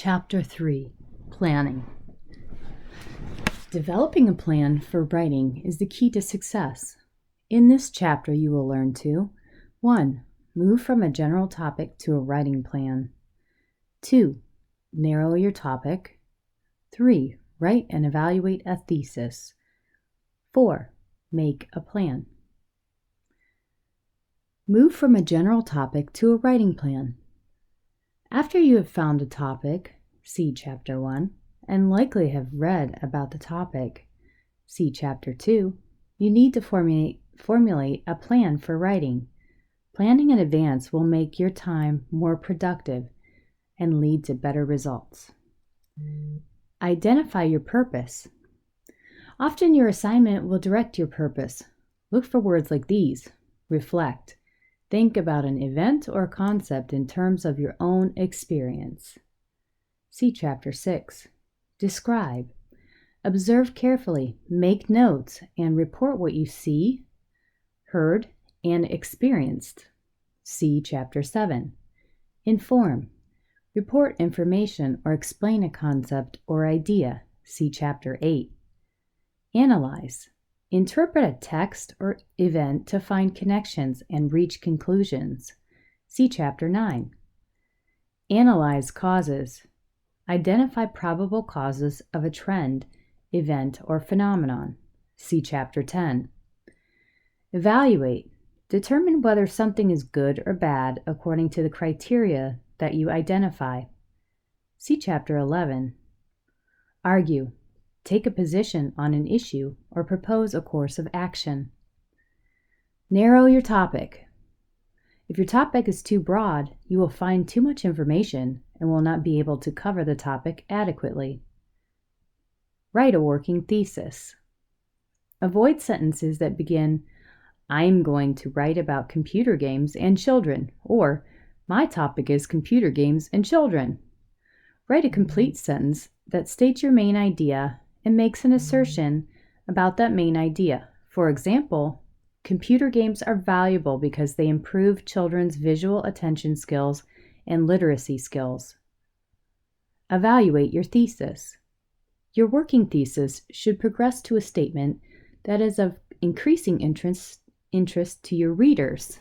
Chapter 3, Planning. Developing a plan for writing is the key to success. In this chapter, you will learn to 1. Move from a general topic to a writing plan. 2. Narrow your topic. 3. Write and evaluate a thesis. 4. Make a plan. Move from a general topic to a writing plan. After you have found a topic, see Chapter 1, and likely have read about the topic, see Chapter 2, you need to formulate a plan for writing. Planning in advance will make your time more productive and lead to better results. Identify your purpose. Often your assignment will direct your purpose. Look for words like these: reflect. Think about an event or concept in terms of your own experience. See Chapter 6. Describe. Observe carefully, make notes, and report what you see, heard, and experienced. See Chapter 7. Inform. Report information or explain a concept or idea. See Chapter 8. Analyze. Interpret a text or event to find connections and reach conclusions. See Chapter 9. Analyze causes. Identify probable causes of a trend, event, or phenomenon. See Chapter 10. Evaluate. Determine whether something is good or bad according to the criteria that you identify. See Chapter 11. Argue. Take a position on an issue or propose a course of action. Narrow your topic. If your topic is too broad, you will find too much information and will not be able to cover the topic adequately. Write a working thesis. Avoid sentences that begin, "I'm going to write about computer games and children," or "My topic is computer games and children." Write a complete sentence that states your main idea and makes an assertion about that main idea. For example, computer games are valuable because they improve children's visual attention skills and literacy skills. Evaluate your thesis. Your working thesis should progress to a statement that is of increasing interest to your readers.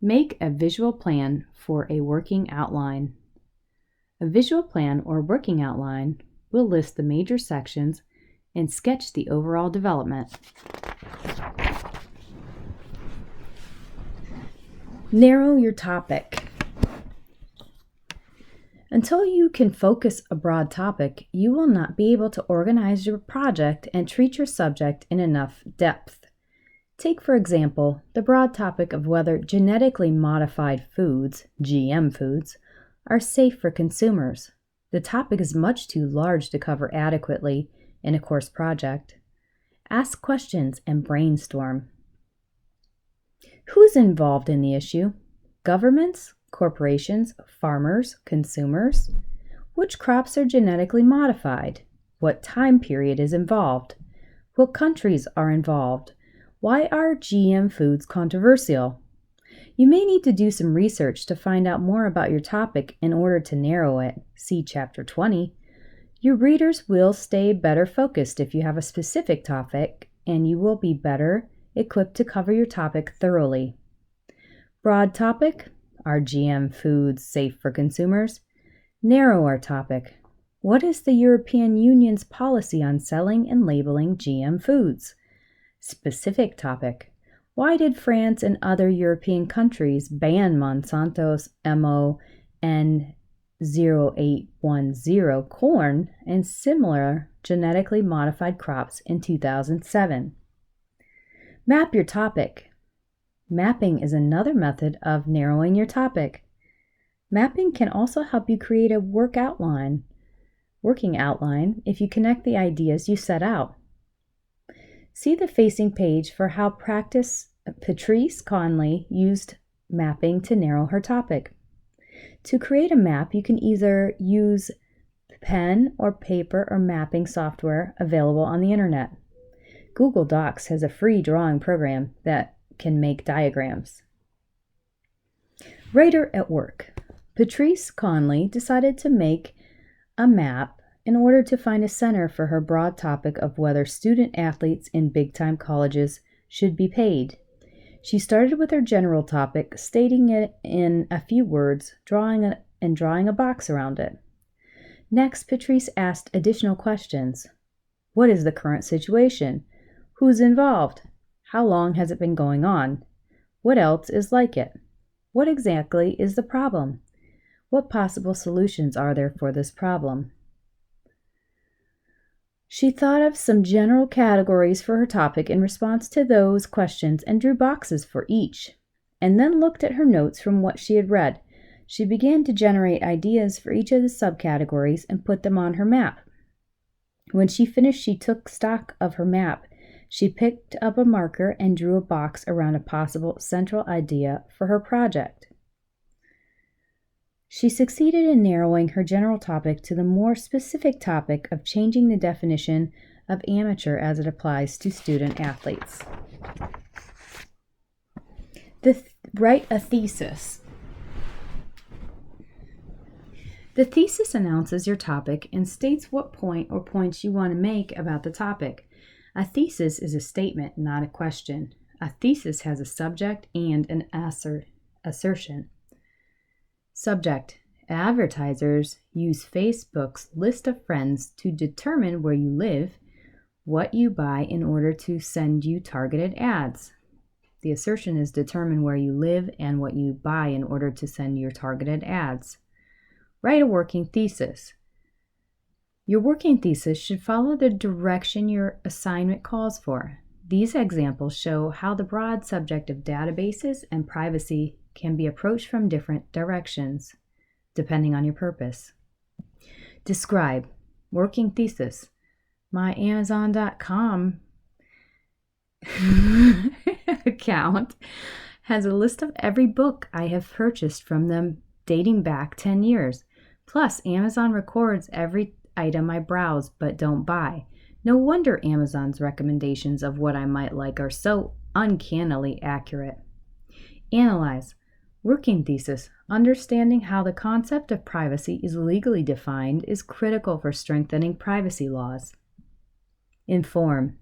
Make a visual plan for a working outline. A visual plan or working outline will list the major sections and sketch the overall development. Narrow your topic. Until you can focus a broad topic, you will not be able to organize your project and treat your subject in enough depth. Take, for example, the broad topic of whether genetically modified foods, GM foods, are safe for consumers. The topic is much too large to cover adequately in a course project. Ask questions and brainstorm. Who's involved in the issue? Governments, corporations, farmers, consumers? Which crops are genetically modified? What time period is involved? What countries are involved? Why are GM foods controversial? You may need to do some research to find out more about your topic in order to narrow it. See Chapter 20. Your readers will stay better focused if you have a specific topic, and you will be better equipped to cover your topic thoroughly. Broad topic: are GM foods safe for consumers? Narrow our topic: what is the European Union's policy on selling and labeling GM foods? Specific topic: why did France and other European countries ban Monsanto's MON0810 corn and similar genetically modified crops in 2007? Map your topic. Mapping is another method of narrowing your topic. Mapping can also help you create a working outline if you connect the ideas you set out. See the facing page for how Patrice Conley used mapping to narrow her topic. To create a map, you can either use pen or paper or mapping software available on the internet. Google Docs has a free drawing program that can make diagrams. Writer at work. Patrice Conley decided to make a map in order to find a center for her broad topic of whether student athletes in big-time colleges should be paid. She started with her general topic, stating it in a few words, drawing a box around it. Next, Patrice asked additional questions. What is the current situation? Who's involved? How long has it been going on? What else is like it? What exactly is the problem? What possible solutions are there for this problem? She thought of some general categories for her topic in response to those questions and drew boxes for each, and then looked at her notes from what she had read. She began to generate ideas for each of the subcategories and put them on her map. When she finished, she took stock of her map. She picked up a marker and drew a box around a possible central idea for her project. She succeeded in narrowing her general topic to the more specific topic of changing the definition of amateur as it applies to student athletes. Write a thesis. The thesis announces your topic and states what point or points you want to make about the topic. A thesis is a statement, not a question. A thesis has a subject and an assertion. Subject: advertisers use Facebook's list of friends to determine where you live, what you buy in order to send you targeted ads. The assertion is determine where you live and what you buy in order to send your targeted ads. Write a working thesis. Your working thesis should follow the direction your assignment calls for. These examples show how the broad subject of databases and privacy can be approached from different directions, depending on your purpose. Describe. Working thesis. My Amazon.com account has a list of every book I have purchased from them dating back 10 years. Plus, Amazon records every item I browse but don't buy. No wonder Amazon's recommendations of what I might like are so uncannily accurate. Analyze. Working thesis. Understanding how the concept of privacy is legally defined is critical for strengthening privacy laws. Inform.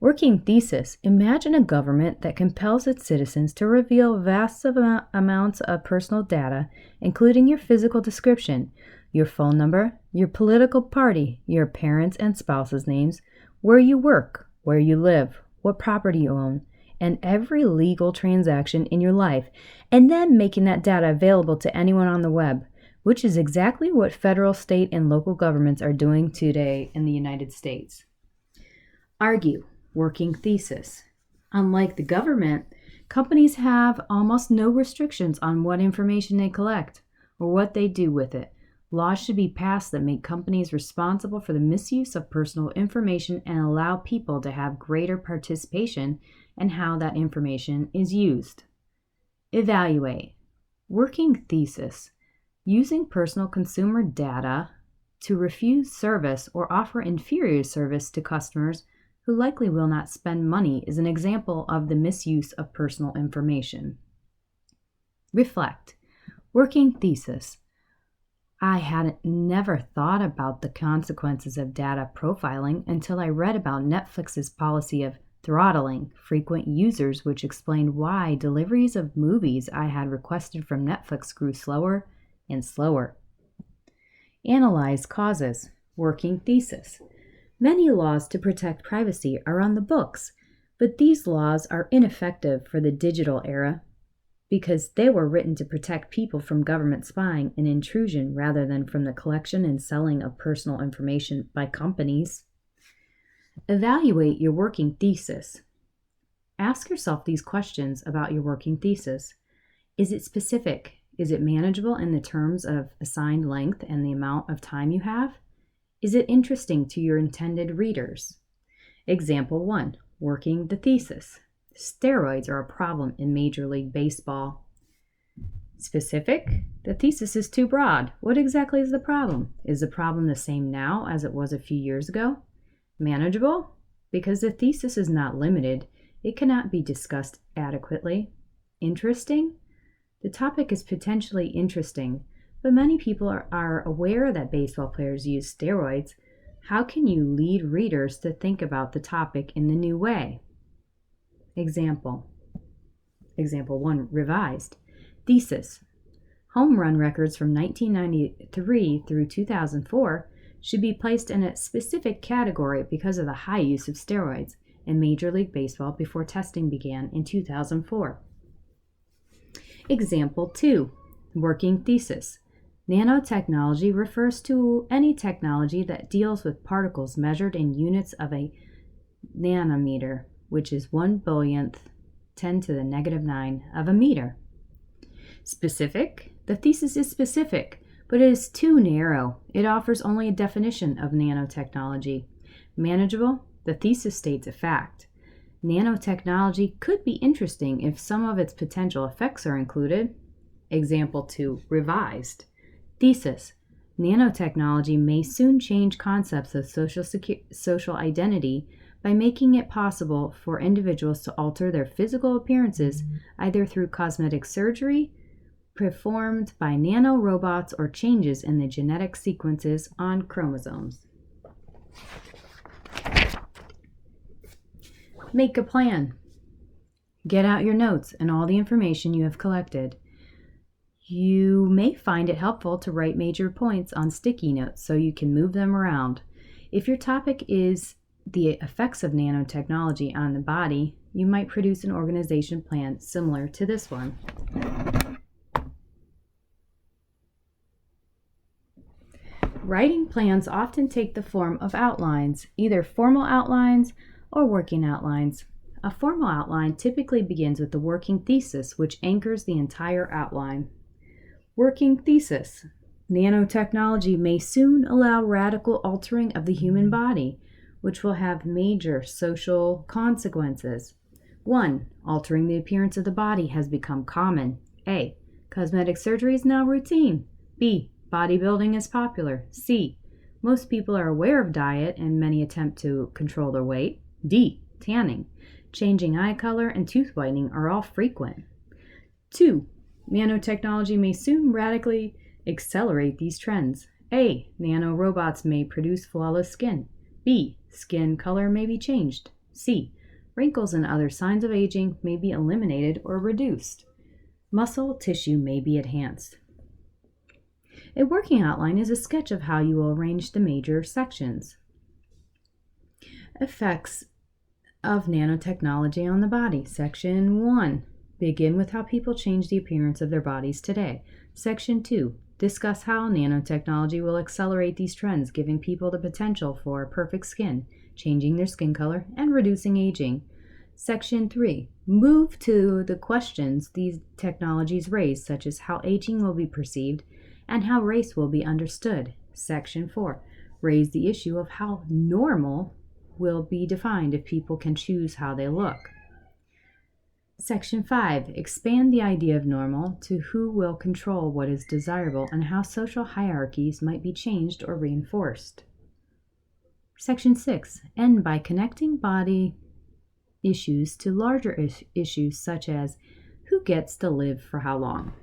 Working thesis. Imagine a government that compels its citizens to reveal vast amounts of personal data, including your physical description, your phone number, your political party, your parents' and spouses' names, where you work, where you live, what property you own, and every legal transaction in your life, and then making that data available to anyone on the web, which is exactly what federal, state, and local governments are doing today in the United States. Argue. Working thesis. Unlike the government, companies have almost no restrictions on what information they collect or what they do with it. Laws should be passed that make companies responsible for the misuse of personal information and allow people to have greater participation in how that information is used. Evaluate. Working thesis. Using personal consumer data to refuse service or offer inferior service to customers who likely will not spend money is an example of the misuse of personal information. Reflect. Working thesis. I had never thought about the consequences of data profiling until I read about Netflix's policy of throttling frequent users, which explained why deliveries of movies I had requested from Netflix grew slower and slower. Analyze causes. Working thesis. Many laws to protect privacy are on the books, but these laws are ineffective for the digital era because they were written to protect people from government spying and intrusion rather than from the collection and selling of personal information by companies. Evaluate your working thesis. Ask yourself these questions about your working thesis. Is it specific? Is it manageable in the terms of assigned length and the amount of time you have? Is it interesting to your intended readers? Example 1. Working the thesis. Steroids are a problem in Major League Baseball. Specific? The thesis is too broad. What exactly is the problem? Is the problem the same now as it was a few years ago? Manageable? Because the thesis is not limited, it cannot be discussed adequately. Interesting? The topic is potentially interesting, But many people are aware that baseball players use steroids. How can you lead readers to think about the topic in the new way? Example 1, revised. Thesis: home run records from 1993 through 2004 should be placed in a specific category because of the high use of steroids in Major League Baseball before testing began in 2004. Example 2, working thesis. Nanotechnology refers to any technology that deals with particles measured in units of a nanometer, which is 1/10 to the negative 9 of a meter. Specific: the thesis is specific, but it is too narrow. It offers only a definition of nanotechnology. Manageable: the thesis states a fact. Nanotechnology could be interesting if some of its potential effects are included. Example 2, revised. Thesis: nanotechnology may soon change concepts of social identity by making it possible for individuals to alter their physical appearances either through cosmetic surgery performed by nanorobots or changes in the genetic sequences on chromosomes. Make a plan. Get out your notes and all the information you have collected. You may find it helpful to write major points on sticky notes so you can move them around. If your topic is the effects of nanotechnology on the body, you might produce an organization plan similar to this one. Writing plans often take the form of outlines, either formal outlines or working outlines. A formal outline typically begins with the working thesis, which anchors the entire outline. Working thesis: nanotechnology may soon allow radical altering of the human body, which will have major social consequences. 1. Altering the appearance of the body has become common. A. Cosmetic surgery is now routine. B. Bodybuilding is popular. C. Most people are aware of diet and many attempt to control their weight. D. Tanning, changing eye color, and tooth whitening are all frequent. 2. Nanotechnology may soon radically accelerate these trends. A. Nanorobots may produce flawless skin. B. Skin color may be changed. C. Wrinkles and other signs of aging may be eliminated or reduced. Muscle tissue may be enhanced. A working outline is a sketch of how you will arrange the major sections. Effects of nanotechnology on the body. Section 1. Begin with how people change the appearance of their bodies today. Section 2. Discuss how nanotechnology will accelerate these trends, giving people the potential for perfect skin, changing their skin color, and reducing aging. Section 3. Move to the questions these technologies raise, such as how aging will be perceived and how race will be understood. Section 4. Raise the issue of how normal will be defined if people can choose how they look. Section 5. Expand the idea of normal to who will control what is desirable and how social hierarchies might be changed or reinforced. Section 6. End by connecting body issues to larger issues such as who gets to live for how long.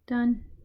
Done.